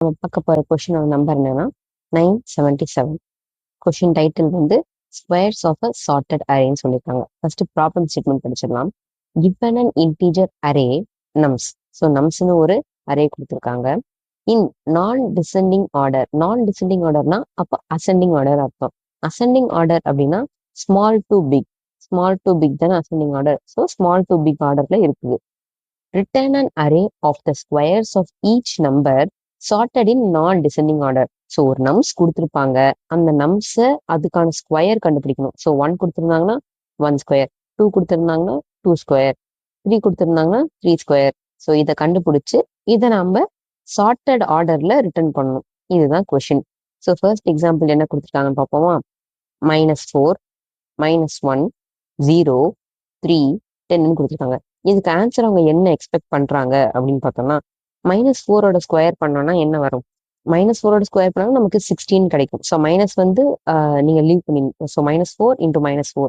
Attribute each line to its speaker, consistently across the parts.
Speaker 1: நம்ம பார்க்க போற கொஸ்டினோட நம்பர் என்னன்னா 977. கொஸ்டின் டைட்டில் வந்து ஸ்கொயர்ஸ் ஆஃப் அ சார்ட்டட் அரேன்னு சொல்லியிருக்காங்க. ஃபர்ஸ்ட் ப்ராப்ளம் ஸ்டேட்மெண்ட் படிச்சிடலாம். Given an integer array nums. So நம்ஸ்னு ஒரு அரே கொடுத்துருக்காங்க. In non descending order. Non descending ஆர்டர்னா அப்போ அசெண்டிங் ஆர்டர் அர்த்தம். அசெண்டிங் ஆர்டர் அப்படின்னா small to big. Small to big தானே ascending order. So small to big ஆர்டர்ல இருக்குது. Return an array of the squares of each number sorted in non-descending order. So ஒரு nums கொடுத்துருப்பாங்க. அந்த நம்ஸை அதுக்கான square கண்டுபிடிக்கணும். ஸோ 1 கொடுத்துருந்தாங்கன்னா 1 ஸ்கொயர், 2 கொடுத்துருந்தாங்கன்னா 2 ஸ்கொயர், 3 கொடுத்துருந்தாங்கன்னா 3 ஸ்கொயர். ஸோ இதை கண்டுபிடிச்சு இதை நம்ம சார்ட்டட் ஆர்டர்ல ரிட்டர்ன் பண்ணணும். இதுதான் கொஷின். ஸோ ஃபர்ஸ்ட் எக்ஸாம்பிள் என்ன கொடுத்துருக்காங்கன்னு பார்ப்போமா? -4, -1, 0, 3, 10 கொடுத்துருக்காங்க. இதுக்கு ஆன்சர் அவங்க என்ன எக்ஸ்பெக்ட் பண்றாங்க அப்படின்னு பார்த்தோம்னா, -4 ஸ்கொயர் பண்ணோம்னா என்ன வரும்? -4 ஸ்கொயர் பண்ணா நமக்கு 16 கிடைக்கும். ஸோ மைனஸ் வந்து நீங்க லீவ் பண்ணிங்க. So -4 × -4.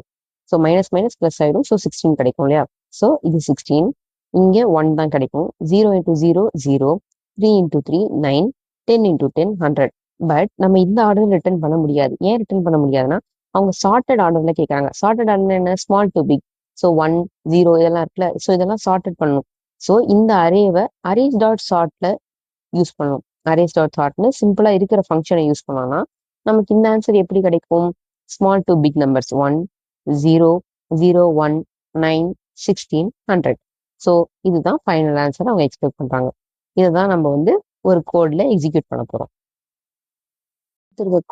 Speaker 1: So minus minus plus ஆயிடும். ஸோ 16 கிடைக்கும் இல்லையா? ஸோ இது 16. இங்க 1 தான் கிடைக்கும். 0 × 0 0, 3 × 3 9, 10 × 10 100. பட் நம்ம இந்த ஆர்டர் ரிட்டர்ன் பண்ண முடியாது. ஏன் ரிட்டர்ன் பண்ண முடியாதுன்னா, அவங்க சார்ட்டட் ஆர்டர்ல கேட்கறாங்க. சார்ட்டட் ஆர்டர் என்ன? Small to big. ஸோ 1 0 இதெல்லாம் இருக்குல்ல. ஸோ இதெல்லாம் சார்ட்டட் பண்ணணும். ஸோ இந்த அரேவை அரேஸ் டாட் சார்ட்ல யூஸ் பண்ணணும். அரேஸ் டாட் சார்ட்னு சிம்பிளா இருக்கிற ஃபங்க்ஷனை யூஸ் பண்ணோம்னா நமக்கு இந்த ஆன்சர் எப்படி கிடைக்கும்? Small to big numbers 1 0 0 1 9 16 100. So இதுதான் ஃபைனல் ஆன்சர் அவங்க எக்ஸ்பெக்ட் பண்றாங்க. இதை தான் நம்ம வந்து ஒரு கோட்ல எக்ஸிக்யூட் பண்ண போறோம்.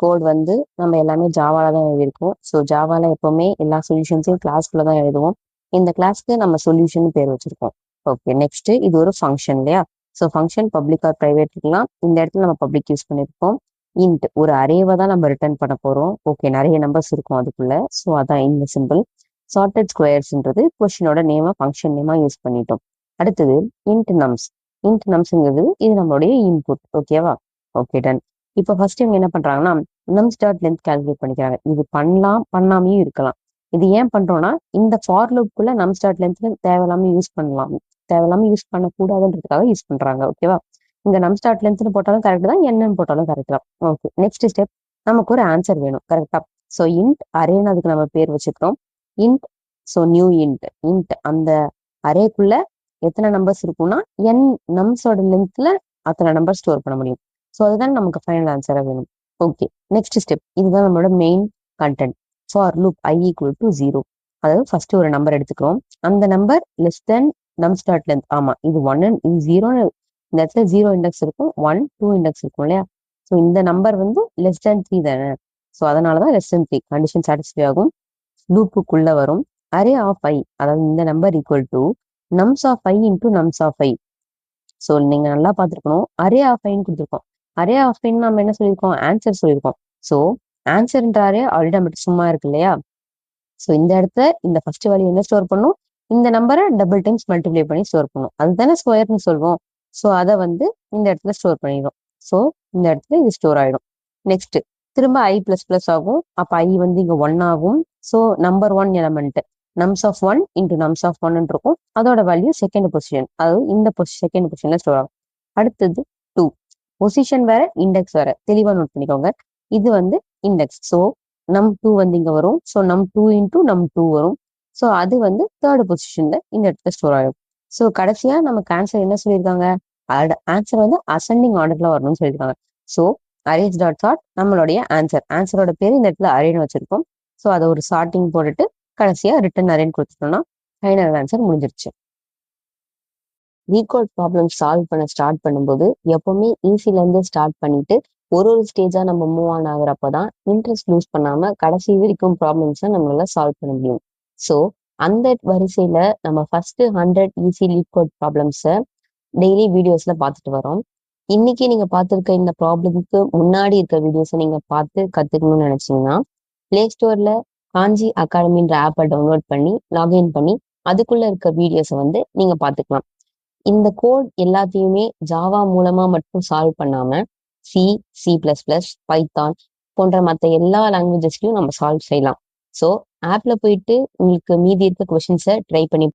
Speaker 1: கோட் வந்து நம்ம எல்லாமே ஜாவால தான் எழுதியிருக்கோம். ஸோ ஜாவால எப்பவுமே எல்லா சொல்யூஷன்ஸையும் கிளாஸ்க்குள்ள தான் எழுதுவோம். இந்த கிளாஸ்க்கு நம்ம சொல்யூஷன் பேர் வச்சிருக்கோம். ஓகே, நெக்ஸ்ட் இது ஒரு ஃபங்க்ஷன் இல்லையா? So function public R private இருக்கலாம். இந்த இடத்துல நம்ம பப்ளிக் யூஸ் பண்ணியிருக்கோம். இன்ட் ஒரு அரேவை தான் நம்ம ரிட்டர்ன் பண்ண போறோம். ஓகே, நிறைய நம்பர்ஸ் இருக்கும் அதுக்குள்ள. ஸோ அதான் இந்த சிம்பிள். சார்ட்டட் ஸ்கொயர்ஸ்ன்றது கொஸ்டினோட நேமா ஃபங்க்ஷன் நேமா யூஸ் பண்ணிட்டோம். அடுத்தது இன்ட் நம்ஸ். இன்ட் நம்ஸ்ங்கிறது இது நம்மளுடைய இன்புட். ஓகேவா? Okay, ton. இப்போ ஃபர்ஸ்ட் இவங்க என்ன பண்றாங்கன்னா நம்ஸ் டாட் லென்த் கால்குலேட் பண்ணிக்கிறாங்க. இது பண்ணலாம், பண்ணாமையும் இருக்கலாம். இது ஏன் பண்றோம்னா இந்த ஃபார் லூப்குள்ள நம்ஸ் டாட் லென்த் தேவையில்லாம யூஸ் பண்ணலாம், தேவையில்லாம யூஸ் பண்ணக்கூடாதுன்றதுக்காக யூஸ் பண்றாங்க. ஓகேவா? இங்க நம்ஸ் டாட் லென்த்னு போட்டாலும் கரெக்ட் தான், என்னன்னு போட்டாலும் கரெக்ட் தான். Okay, next step. நமக்கு ஒரு ஆன்சர் வேணும். கரெக்டா? ஸோ இன்ட் அரேன்னு அதுக்கு நம்ம பேர் வச்சுக்கிறோம். Int so new int. Int அந்த அரேக்குள்ள எத்தனை நம்பர்ஸ் இருக்கும்னா என் நம்ஸோட லென்த்ல அத்தனை நம்பர் ஸ்டோர் பண்ண முடியும். ஸோ அதுதான் நமக்கு ஃபைனல் ஆன்சராக வேணும். Okay, next step. இதுதான் நம்மளோட main content. For loop i = 0. அதாவது ஃபர்ஸ்ட் ஒரு நம்பர் எடுத்துக்கிறோம். அந்த number less than nums dot length. ஆமா, இது 1 இது 0. இந்த இடத்துல 0 இண்டெக்ஸ் இருக்கும், 1 2 இண்டெக்ஸ் இருக்கும் இல்லையா? ஸோ இந்த நம்பர் வந்து லெஸ் தென் 3 தானே. ஸோ அதனாலதான் லெஸ் தென் 3 கண்டிஷன் சாட்டிஸ்ஃபை ஆகும். லூப்புக்குள்ள வரும். அரே ஆஃப் i, அதாவது இந்த number = nums of i × nums of i. So நீங்க நல்லா பார்த்துருக்கணும். அரே ஆஃப் ஐன்னு கொடுத்துருக்கோம். அரே ஆஃப் ஐன்னு நம்ம என்ன சொல்லியிருக்கோம்? ஆன்சர் சொல்லியிருக்கோம். ஸோ ஆன்சர்ன்ற அரே ஆல்ரெடி நம்மகிட்ட சும்மா இருக்கு இல்லையா? ஸோ இந்த இடத்துல இந்த ஃபர்ஸ்ட் வேல்யூ என்ன ஸ்டோர் பண்ணும்? இந்த நம்பரை டபுள் டைம்ஸ் மல்டிப்ளை பண்ணி ஸ்டோர் பண்ணும். அதுதானே ஸ்கொயர்னு சொல்லுவோம். ஸோ அதை வந்து இந்த இடத்துல ஸ்டோர் பண்ணிடும். ஸோ இந்த இடத்துல இது ஸ்டோர் ஆயிடும். நெக்ஸ்ட் திரும்ப i++ ஆகும். அப்போ i வந்து இங்க 1 ஆகும். So number 1 element nums of 1 × nums of 1 இருக்கும். அதோட வேல்யூ செகண்ட் பொசிஷன், அதாவது இந்த செகண்ட் பொசிஷன்ல ஸ்டோர் ஆகும். அடுத்தது 2. பொசிஷன் வேற, இண்டெக்ஸ் வேற. தெளிவா நோட் பண்ணிக்கோங்க. இது வந்து இண்டெக்ஸ். ஸோ num2 வந்து இங்க வரும். ஸோ num2 × num2 வரும். ஸோ அது வந்து தேர்ட் பொசிஷன்ல இந்த இடத்துல ஸ்டோர் ஆகும். ஸோ கடைசியா நமக்கு ஆன்சர் என்ன சொல்லியிருக்காங்க? ஆன்சர் வந்து அசெண்டிங் ஆர்டர்ல வரணும்னு சொல்லியிருக்காங்க. ஸோ அரேஸ் டாட் சார்ட் நம்மளுடைய ஆன்சர். ஆன்சரோட பேர் இந்த இடத்துல அரேன்னு வச்சிருக்கோம். ஸோ அதை ஒரு சார்ட்டிங் போட்டுட்டு கடைசியா ரிட்டர்ன் அரேன்னு கொடுத்துட்டோம்னா ஃபைனல் ஆன்சர் முடிஞ்சிருச்சு. ரீகால் ப்ராப்ளம் சால்வ் பண்ண ஸ்டார்ட் பண்ணும்போது எப்பவுமே ஈஸில இருந்து ஸ்டார்ட் பண்ணிட்டு ஒரு ஸ்டேஜா நம்ம மூவ் ஆன் ஆகுறப்பதான் இன்ட்ரெஸ்ட் லூஸ் பண்ணாம கடைசி வரைக்கும் ப்ராப்ளம்ஸை நம்மளால சால்வ் பண்ண முடியும். ஸோ அந்த வரிசையில நம்ம ஃபர்ஸ்ட் 100 ஈஸி லீட் கோட் ப்ராப்ளம்ஸை டெய்லி வீடியோஸ்ல பார்த்துட்டு வரோம். இன்னைக்கு நீங்க பார்த்துருக்க இந்த ப்ராப்ளம்க்கு முன்னாடி இருக்க வீடியோஸை நீங்க பார்த்து கத்துக்கணும்னு நினைச்சீங்கன்னா பிளே ஸ்டோர்ல காஞ்சி அகாடமின்ற ஆப்பை டவுன்லோட் பண்ணி லாகின் பண்ணி அதுக்குள்ள இருக்க வீடியோஸை வந்து நீங்க பார்த்துக்கலாம். இந்த கோட் எல்லாத்தையுமே ஜாவா மூலமா மட்டும் சால்வ் பண்ணாம சி, C++, பைத்தான் போன்ற மற்ற எல்லா லாங்குவேஜஸ்லயும் நம்ம சால்வ் செய்யலாம். ஸோ ஆப்ல போயிட்டு உங்களுக்கு மீதி இருக்க கொஸ்டின்ஸை ட்ரை பண்ணி